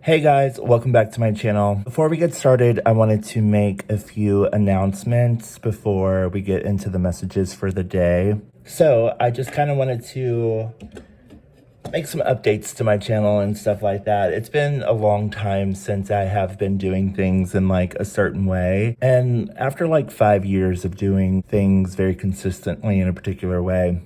Hey guys, welcome back to my channel. Before we get started, I wanted to make a few announcements before we get into the messages for the day. So I just kind of wanted to make some updates to my channel and stuff like that. It's been a long time since I have been doing things in like a certain way. And after like 5 years of doing things very consistently in a particular way,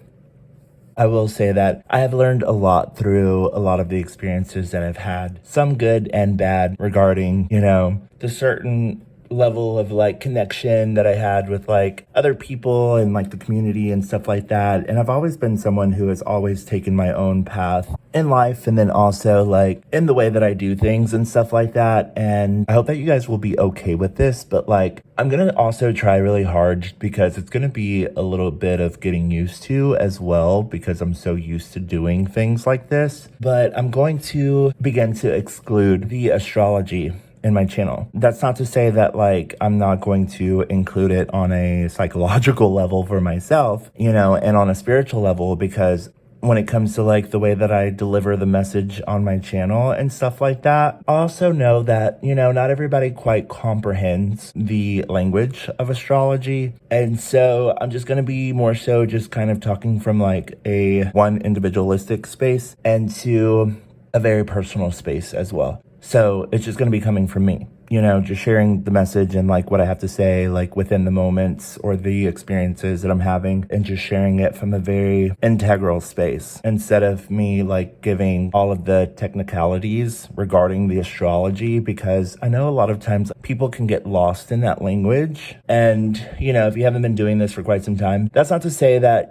I will say that I have learned a lot through a lot of the experiences that I've had, some good and bad regarding, the certain level of like connection that I had with like other people and like the community and stuff like that. And I've always been someone who has always taken my own path in life and then also like in the way that I do things and stuff like that. And I hope that you guys will be okay with this, but like I'm gonna also try really hard because it's gonna be a little bit of getting used to as well because I'm so used to doing things like this. But I'm going to begin to exclude the astrology in my channel. That's not to say that like I'm not going to include it on a psychological level for myself, and on a spiritual level, because when it comes to like the way that I deliver the message on my channel and stuff like that, I also know that, not everybody quite comprehends the language of astrology. And so I'm just going to be more so just kind of talking from like a one individualistic space and to a very personal space as well. So it's just going to be coming from me, just sharing the message and like what I have to say, like within the moments or the experiences that I'm having, and just sharing it from a very integral space instead of me like giving all of the technicalities regarding the astrology, because I know a lot of times people can get lost in that language. And, if you haven't been doing this for quite some time, that's not to say that,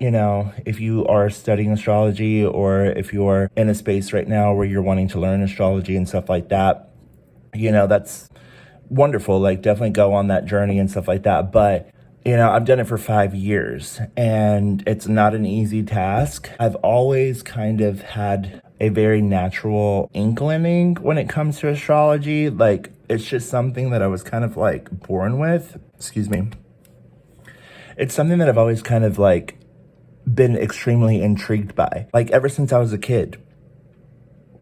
if you are studying astrology or if you're in a space right now where you're wanting to learn astrology and stuff like that, that's wonderful. Like definitely go on that journey and stuff like that. But, I've done it for 5 years and it's not an easy task. I've always kind of had a very natural inclining when it comes to astrology. Like it's just something that I was kind of like born with. Excuse me. It's something that I've always kind of like been extremely intrigued by, like ever since I was a kid.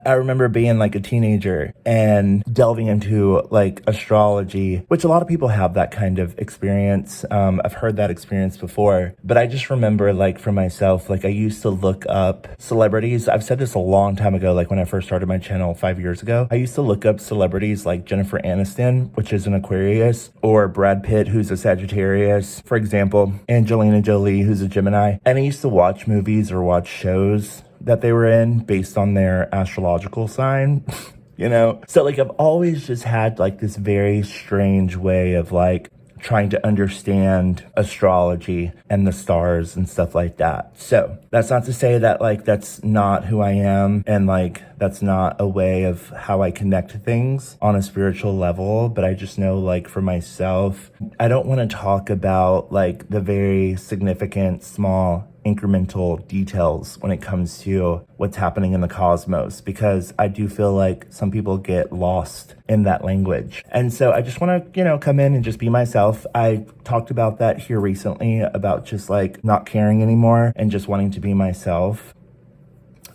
I remember being like a teenager and delving into like astrology, which a lot of people have that kind of experience. I've heard that experience before, but I just remember like for myself, like I used to look up celebrities. I've said this a long time ago, like when I first started my channel 5 years ago, I used to look up celebrities like Jennifer Aniston, which is an Aquarius, or Brad Pitt, who's a Sagittarius, for example, Angelina Jolie, who's a Gemini. And I used to watch movies or watch shows that they were in based on their astrological sign, So like I've always just had like this very strange way of like trying to understand astrology and the stars and stuff like that. So that's not to say that like that's not who I am and like that's not a way of how I connect to things on a spiritual level. But I just know like for myself, I don't want to talk about like the very significant small incremental details when it comes to what's happening in the cosmos, because I do feel like some people get lost in that language. And so I just want to, come in and just be myself. I talked about that here recently about just like not caring anymore and just wanting to be myself.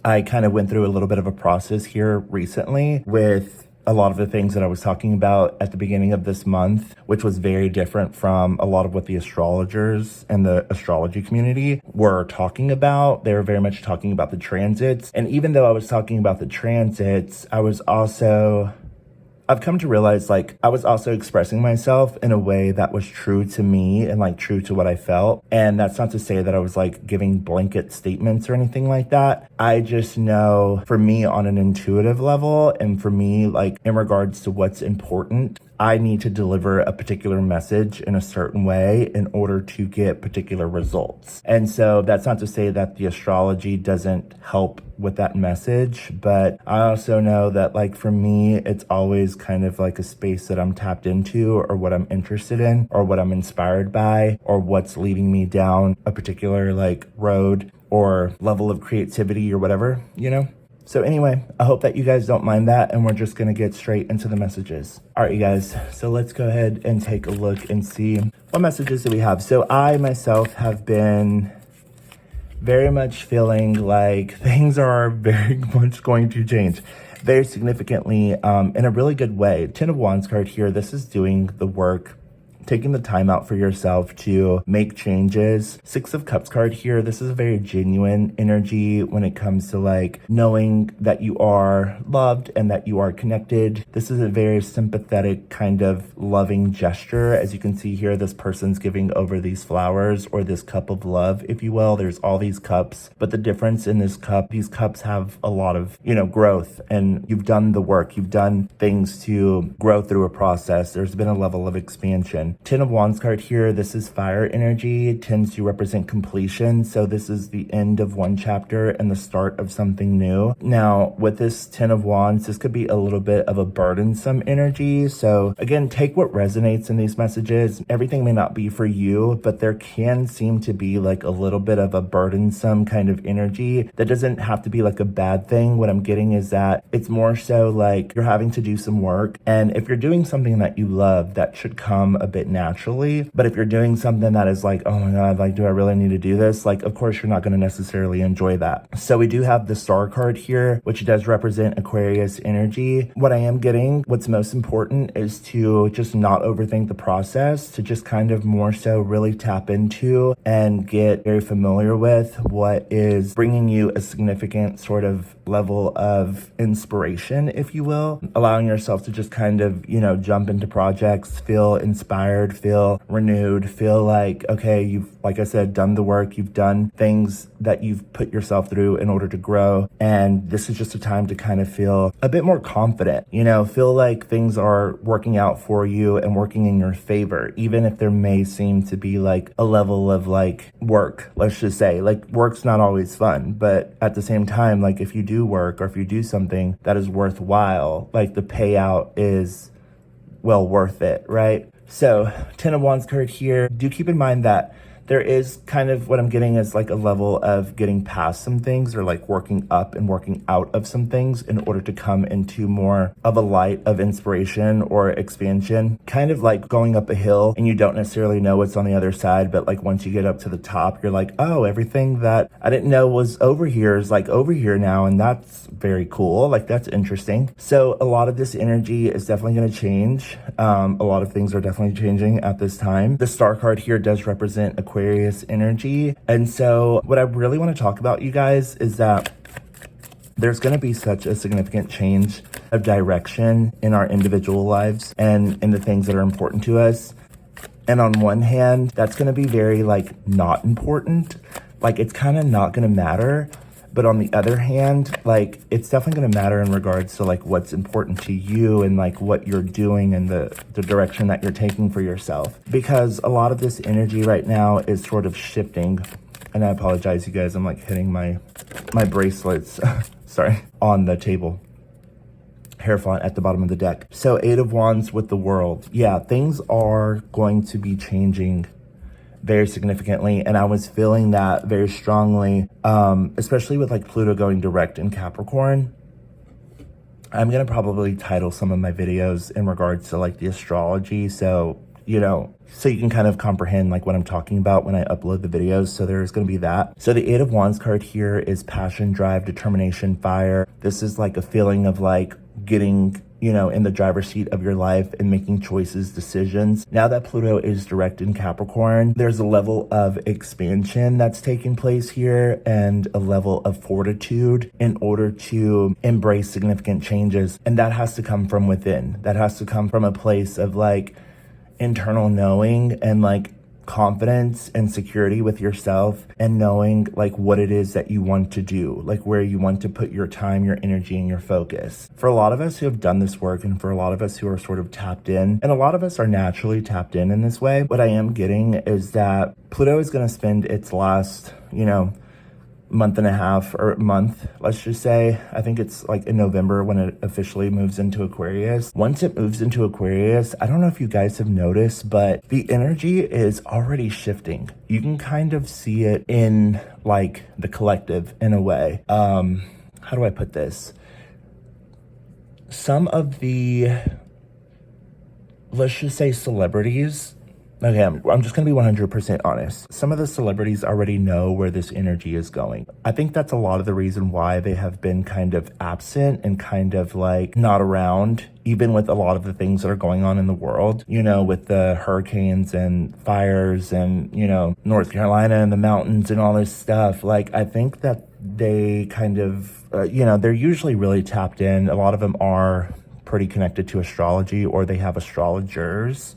I kind of went through a little bit of a process here recently with a lot of the things that I was talking about at the beginning of this month, which was very different from a lot of what the astrologers and the astrology community were talking about. They were very much talking about the transits. And even though I was talking about the transits, I've come to realize like I was also expressing myself in a way that was true to me and like true to what I felt. And that's not to say that I was like giving blanket statements or anything like that. I just know for me on an intuitive level and for me like in regards to what's important, I need to deliver a particular message in a certain way in order to get particular results. And so that's not to say that the astrology doesn't help with that message, but I also know that like for me, it's always kind of like a space that I'm tapped into or what I'm interested in or what I'm inspired by or what's leading me down a particular like road or level of creativity or whatever, So anyway, I hope that you guys don't mind that, and we're just going to get straight into the messages. All right, you guys, so let's go ahead and take a look and see what messages do we have. So I myself have been very much feeling like things are very much going to change. very significantly in a really good way. Ten of Wands card here, this is doing the work, taking the time out for yourself to make changes. Six of Cups card here, this is a very genuine energy when it comes to like knowing that you are loved and that you are connected. This is a very sympathetic kind of loving gesture. As you can see here, this person's giving over these flowers or this cup of love, if you will. There's all these cups, but the difference in this cup, these cups have a lot of, growth, and you've done the work. You've done things to grow through a process. There's been a level of expansion. Ten of Wands card here, this is fire energy. It tends to represent completion. So this is the end of one chapter and the start of something new. Now, with this Ten of Wands, this could be a little bit of a burdensome energy. So again, take what resonates in these messages. Everything may not be for you, but there can seem to be like a little bit of a burdensome kind of energy. That doesn't have to be like a bad thing. What I'm getting is that it's more so like you're having to do some work. And if you're doing something that you love, that should come a bit naturally. But if you're doing something that is like, oh my God, like, do I really need to do this? Like, of course, you're not going to necessarily enjoy that. So we do have the Star card here, which does represent Aquarius energy. What I am getting, what's most important is to just not overthink the process, to just kind of more so really tap into and get very familiar with what is bringing you a significant sort of level of inspiration, if you will, allowing yourself to just kind of, jump into projects, feel inspired, feel renewed, feel like, okay, you've, like I said, done the work, you've done things that you've put yourself through in order to grow. And this is just a time to kind of feel a bit more confident, feel like things are working out for you and working in your favor, even if there may seem to be like a level of like work, let's just say. Like, work's not always fun, but at the same time, like if you do work or if you do something that is worthwhile, like the payout is well worth it, right? So Ten of Wands card here, do keep in mind that there is kind of what I'm getting is like a level of getting past some things or like working up and working out of some things in order to come into more of a light of inspiration or expansion, kind of like going up a hill and you don't necessarily know what's on the other side. But like once you get up to the top, you're like, oh, everything that I didn't know was over here is like over here now. And that's very cool. Like, that's interesting. So a lot of this energy is definitely going to change. A lot of things are definitely changing at this time. The Star card here does represent Aquarius energy. And so what I really want to talk about, you guys, is that there's going to be such a significant change of direction in our individual lives and in the things that are important to us. And on one hand, that's going to be very like not important. Like, it's kind of not going to matter. But on the other hand, like, it's definitely going to matter in regards to like what's important to you and like what you're doing and the direction that you're taking for yourself. Because a lot of this energy right now is sort of shifting. And I apologize, you guys, I'm like hitting my bracelets, sorry, on the table. Hierophant at the bottom of the deck. So Eight of Wands with the World. Yeah, things are going to be changing very significantly, and I was feeling that very strongly, especially with like Pluto going direct in Capricorn. I'm gonna probably title some of my videos in regards to like the astrology, so so you can kind of comprehend like what I'm talking about when I upload the videos. So there's going to be that. So the Eight of Wands card here is passion, drive, determination, fire. This is like a feeling of like getting in the driver's seat of your life and making choices, decisions. Now that Pluto is direct in Capricorn, there's a level of expansion that's taking place here and a level of fortitude in order to embrace significant changes. And that has to come from within. That has to come from a place of like internal knowing and like confidence and security with yourself and knowing like what it is that you want to do, like where you want to put your time, your energy, and your focus. For a lot of us who have done this work and for a lot of us who are sort of tapped in, and a lot of us are naturally tapped in this way, what I am getting is that Pluto is going to spend its last, month and a half or month, let's just say. I think it's like in November when it officially moves into Aquarius. Once it moves into Aquarius, I don't know if you guys have noticed, but the energy is already shifting. You can kind of see it in like the collective in a way. How do I put this? Some of the, let's just say, celebrities Okay, I'm just gonna be 100% honest. Some of the celebrities already know where this energy is going. I think that's a lot of the reason why they have been kind of absent and kind of like not around, even with a lot of the things that are going on in the world, you know, with the hurricanes and fires and, you know, North Carolina and the mountains and all this stuff. Like, I think that they kind of, you know, they're usually really tapped in. A lot of them are pretty connected to astrology, or they have astrologers.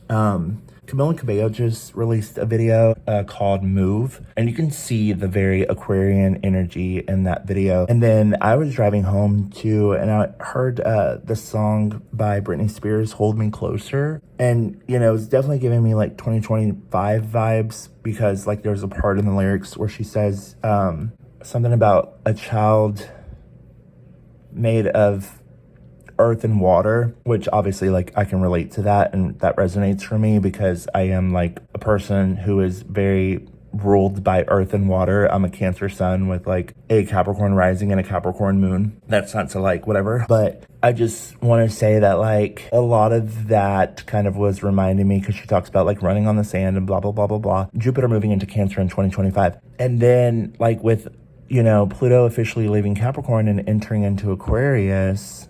Camila Cabello just released a video called Move, and you can see the very Aquarian energy in that video. And then I was driving home too, and I heard the song by Britney Spears, Hold Me Closer. And, you know, it's definitely giving me like 2025 vibes, because like there's a part in the lyrics where she says something about a child made of earth and water, which obviously like I can relate to that, and that resonates for me because I am like a person who is very ruled by earth and water. I'm a Cancer sun with like a Capricorn rising and a Capricorn moon. That's not to like whatever, but I just want to say that like a lot of that kind of was reminding me, because she talks about like running on the sand and blah blah blah blah blah. Jupiter moving into Cancer in 2025, and then like with, you know, Pluto officially leaving Capricorn and entering into Aquarius,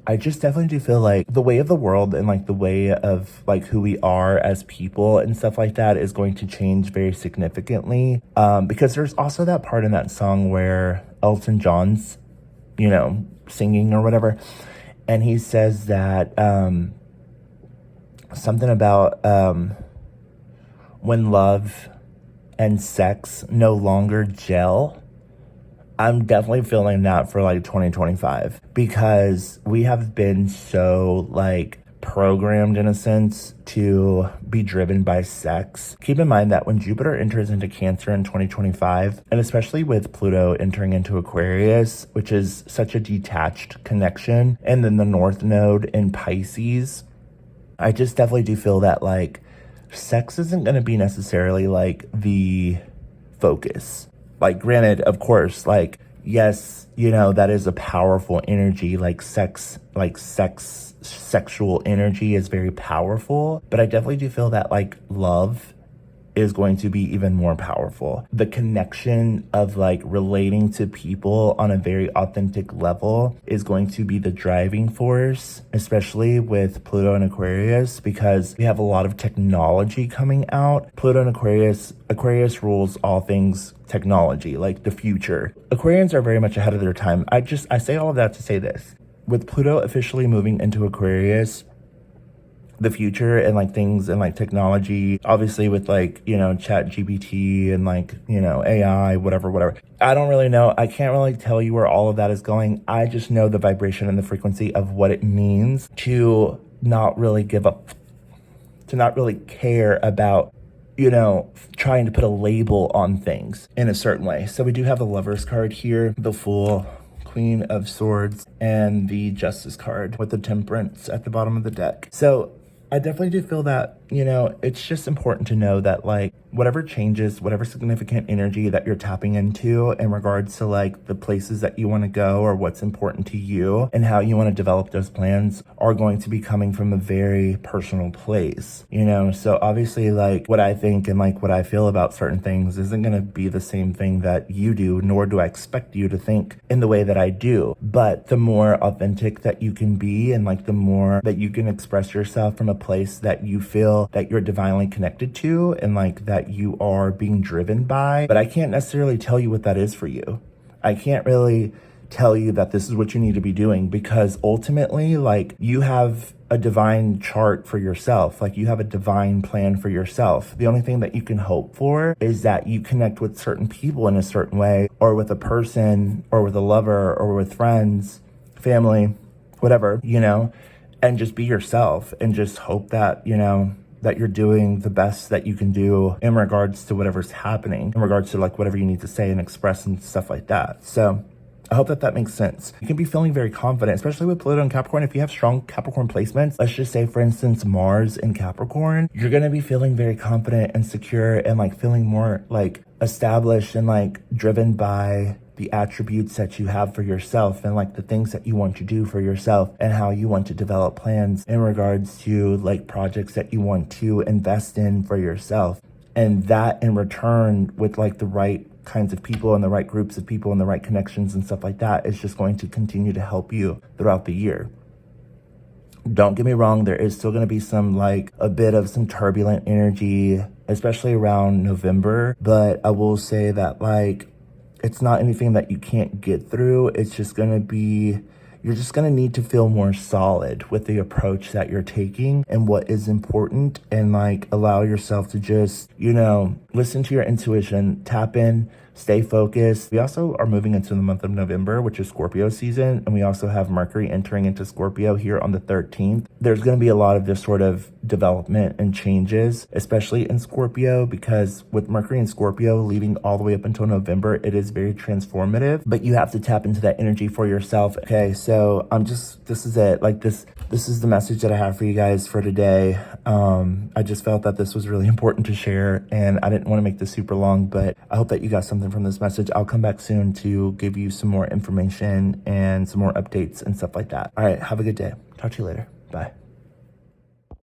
I just definitely do feel like the way of the world and like the way of like who we are as people and stuff like that is going to change very significantly. Because there's also that part in that song where Elton John's, you know, singing or whatever, and he says that something about when love and sex no longer gel. I'm definitely feeling that for like 2025, because we have been so like programmed in a sense to be driven by sex. Keep in mind that when Jupiter enters into Cancer in 2025, and especially with Pluto entering into Aquarius, which is such a detached connection, and then the North Node in Pisces, I just definitely do feel that like sex isn't going to be necessarily like the focus. Like, granted, of course, like, yes, you know, that is a powerful energy, like sexual energy is very powerful, but I definitely do feel that like love is going to be even more powerful. The connection of like relating to people on a very authentic level is going to be the driving force, especially with Pluto and Aquarius, because we have a lot of technology coming out. Pluto and Aquarius rules all things technology, like the future. Aquarians are very much ahead of their time. I say all of that to say this. With Pluto officially moving into Aquarius, the future and like things and like technology, obviously with like, you know, chat GPT and like, you know, AI, whatever. I don't really know. I can't really tell you where all of that is going. I just know the vibration and the frequency of what it means to not really give up, to not really care about, you know, trying to put a label on things in a certain way. So we do have the Lovers card here, the Fool, Queen of Swords, and the Justice card with the Temperance at the bottom of the deck. So I definitely do feel that, you know, it's just important to know that like whatever changes, whatever significant energy that you're tapping into in regards to like the places that you want to go or what's important to you and how you want to develop those plans are going to be coming from a very personal place, you know? So obviously like what I think and like what I feel about certain things isn't going to be the same thing that you do, nor do I expect you to think in the way that I do. But the more authentic that you can be and like the more that you can express yourself from a place that you feel that you're divinely connected to and like that you are being driven by. But I can't necessarily tell you what that is for you. I can't really tell you that this is what you need to be doing, because ultimately like you have a divine chart for yourself. Like you have a divine plan for yourself. The only thing that you can hope for is that you connect with certain people in a certain way, or with a person, or with a lover, or with friends, family, whatever, you know, and just be yourself and just hope that, you know, that you're doing the best that you can do in regards to whatever's happening, in regards to like whatever you need to say and express and stuff like that. So I hope that that makes sense. You can be feeling very confident, especially with Pluto and Capricorn. If you have strong Capricorn placements, let's just say, for instance, Mars in Capricorn, you're going to be feeling very confident and secure and like feeling more like established and like driven by the attributes that you have for yourself and like the things that you want to do for yourself and how you want to develop plans in regards to like projects that you want to invest in for yourself. And that in return with like the right kinds of people and the right groups of people and the right connections and stuff like that is just going to continue to help you throughout the year. Don't get me wrong, there is still going to be some like a bit of some turbulent energy, especially around November. But I will say that like it's not anything that you can't get through. It's just going to be, you're just going to need to feel more solid with the approach that you're taking and what is important, and like allow yourself to just, you know, listen to your intuition, tap in, stay focused. We also are moving into the month of November, which is Scorpio season. And we also have Mercury entering into Scorpio here on the 13th. There's going to be a lot of this sort of development and changes, especially in Scorpio, because with Mercury and Scorpio leaving all the way up until November, it is very transformative, but you have to tap into that energy for yourself. Okay. So this is it. Like this is the message that I have for you guys for today. I just felt that this was really important to share, and I didn't want to make this super long, but I hope that you got something from this message. I'll come back soon to give you some more information and some more updates and stuff like that. All right. Have a good day. Talk to you later. Bye.